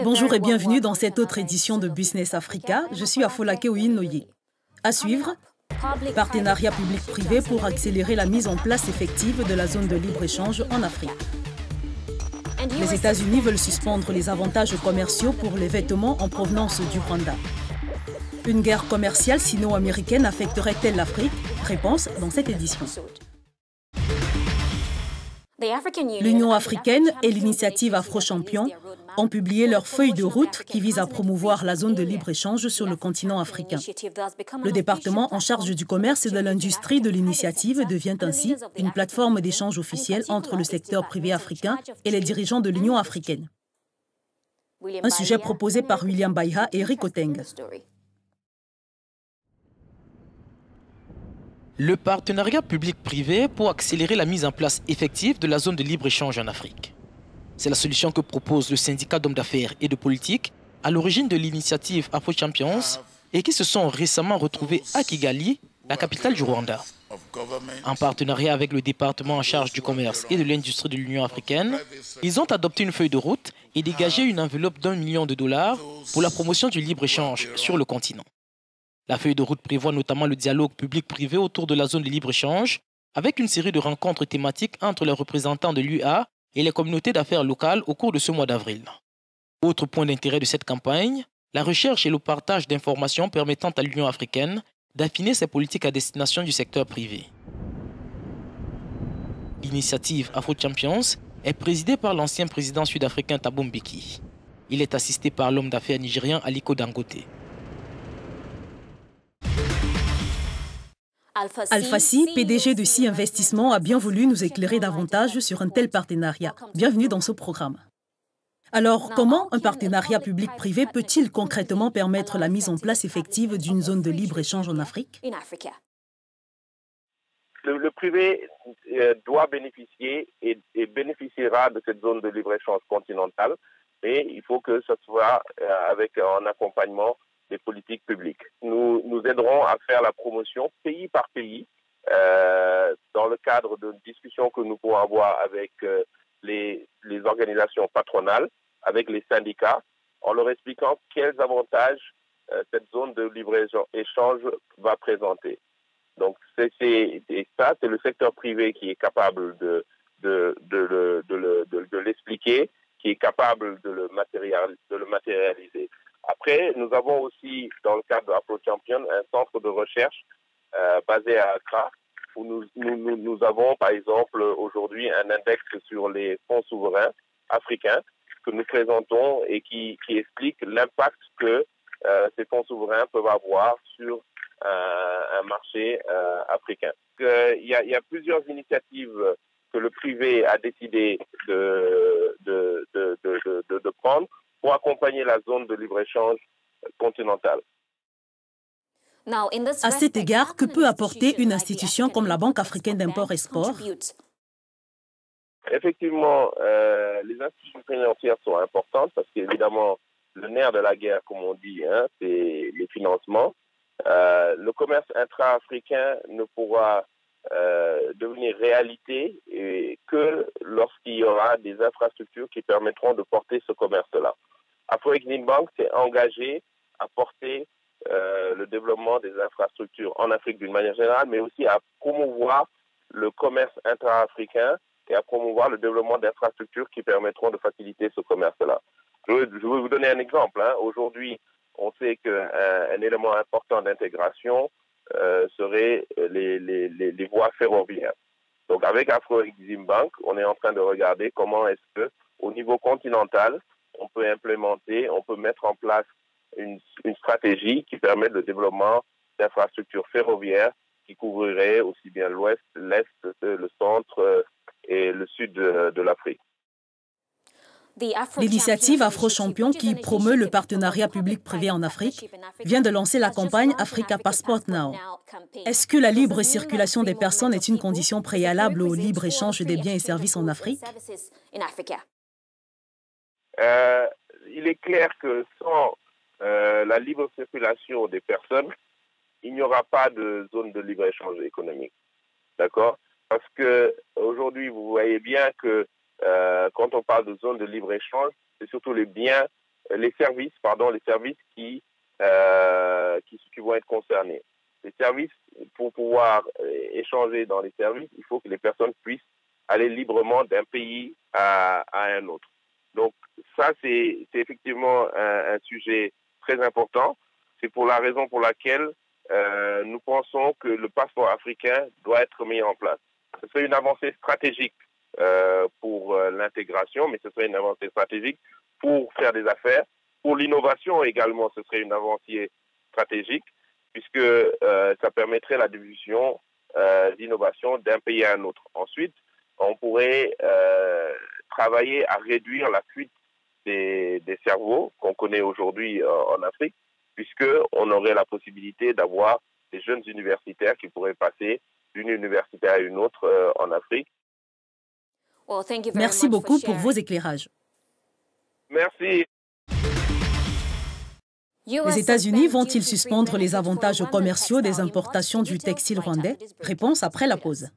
Bonjour et bienvenue dans cette autre édition de Business Africa. Je suis Afolake Oyinoye. À suivre, partenariat public-privé pour accélérer la mise en place effective de la zone de libre-échange en Afrique. Les États-Unis veulent suspendre les avantages commerciaux pour les vêtements en provenance du Rwanda. Une guerre commerciale sino-américaine affecterait-elle l'Afrique? Réponse dans cette édition. L'Union africaine et l'initiative Afro-Champion ont publié leur feuille de route qui vise à promouvoir la zone de libre-échange sur le continent africain. Le département en charge du commerce et de l'industrie de l'initiative devient ainsi une plateforme d'échange officielle entre le secteur privé africain et les dirigeants de l'Union africaine. Un sujet proposé par William Baiha et Rick Oteng. Le partenariat public-privé pour accélérer la mise en place effective de la zone de libre-échange en Afrique. C'est la solution que propose le syndicat d'hommes d'affaires et de politique à l'origine de l'initiative Afro-Champions et qui se sont récemment retrouvés à Kigali, la capitale du Rwanda. En partenariat avec le département en charge du commerce et de l'industrie de l'Union africaine, ils ont adopté une feuille de route et dégagé une enveloppe d'$1 million pour la promotion du libre-échange sur le continent. La feuille de route prévoit notamment le dialogue public-privé autour de la zone de libre-échange avec une série de rencontres thématiques entre les représentants de l'UA et les communautés d'affaires locales au cours de ce mois d'avril. Autre point d'intérêt de cette campagne, la recherche et le partage d'informations permettant à l'Union africaine d'affiner ses politiques à destination du secteur privé. L'initiative Afro-Champions est présidée par l'ancien président sud-africain Thabo Mbeki. Il est assisté par l'homme d'affaires nigérien Aliko Dangote. Alpha-C, PDG de C Investissement, a bien voulu nous éclairer davantage sur un tel partenariat. Bienvenue dans ce programme. Alors, comment un partenariat public-privé peut-il concrètement permettre la mise en place effective d'une zone de libre-échange en Afrique? Le privé doit bénéficier et bénéficiera de cette zone de libre-échange continentale, mais il faut que ce soit avec un accompagnement des politiques publiques. Nous aiderons à faire la promotion pays par pays dans le cadre de discussions que nous pourrons avoir avec les organisations patronales, avec les syndicats, en leur expliquant quels avantages cette zone de libre-échange va présenter. Donc c'est le secteur privé qui est capable de l'expliquer, qui est capable de le matérialiser. Après, nous avons aussi, dans le cadre de Afro-Champion, un centre de recherche basé à Accra, où nous avons, par exemple, aujourd'hui un index sur les fonds souverains africains que nous présentons et qui explique l'impact que ces fonds souverains peuvent avoir sur un marché africain. Il y a plusieurs initiatives que le privé a décidé de prendre pour accompagner la zone de libre-échange continentale. À cet égard, que peut apporter une institution comme la Banque africaine d'import-export? Effectivement, les institutions financières sont importantes parce qu'évidemment, le nerf de la guerre, comme on dit, c'est les financements. Le commerce intra-africain ne pourra devenir réalité que lorsqu'il y aura des infrastructures qui permettront de porter ce commerce-là. Afro-Exim Bank s'est engagé à porter le développement des infrastructures en Afrique d'une manière générale, mais aussi à promouvoir le commerce intra-africain et à promouvoir le développement d'infrastructures qui permettront de faciliter ce commerce-là. Je vais vous donner un exemple. Aujourd'hui, on sait qu'un élément important d'intégration serait les voies ferroviaires. Donc avec Afro-Exim Bank, on est en train de regarder comment est-ce que, au niveau continental, on peut mettre en place une stratégie qui permet le développement d'infrastructures ferroviaires qui couvriraient aussi bien l'ouest, l'est, le centre et le sud de l'Afrique. L'initiative Afro-Champion, qui promeut le partenariat public-privé en Afrique, vient de lancer la campagne Africa Passport Now. Est-ce que la libre circulation des personnes est une condition préalable au libre-échange des biens et services en Afrique? Il est clair que sans la libre circulation des personnes, il n'y aura pas de zone de libre-échange économique. D'accord? Parce qu'aujourd'hui, vous voyez bien que quand on parle de zone de libre-échange, c'est surtout les services qui vont être concernés. Les services, pour pouvoir échanger dans les services, il faut que les personnes puissent aller librement d'un pays à un autre. Donc ça, c'est effectivement un sujet très important. C'est pour la raison pour laquelle nous pensons que le passeport africain doit être mis en place. Ce serait une avancée stratégique pour l'intégration, mais ce serait une avancée stratégique pour faire des affaires. Pour l'innovation également, ce serait une avancée stratégique, puisque ça permettrait la diffusion d'innovation d'un pays à un autre. Ensuite, on pourrait travailler à réduire la fuite des cerveaux qu'on connaît aujourd'hui en Afrique, puisqu'on aurait la possibilité d'avoir des jeunes universitaires qui pourraient passer d'une université à une autre en Afrique. Merci beaucoup pour vos éclairages. Merci. Les États-Unis vont-ils suspendre les avantages commerciaux des importations du textile rwandais? Réponse après la pause.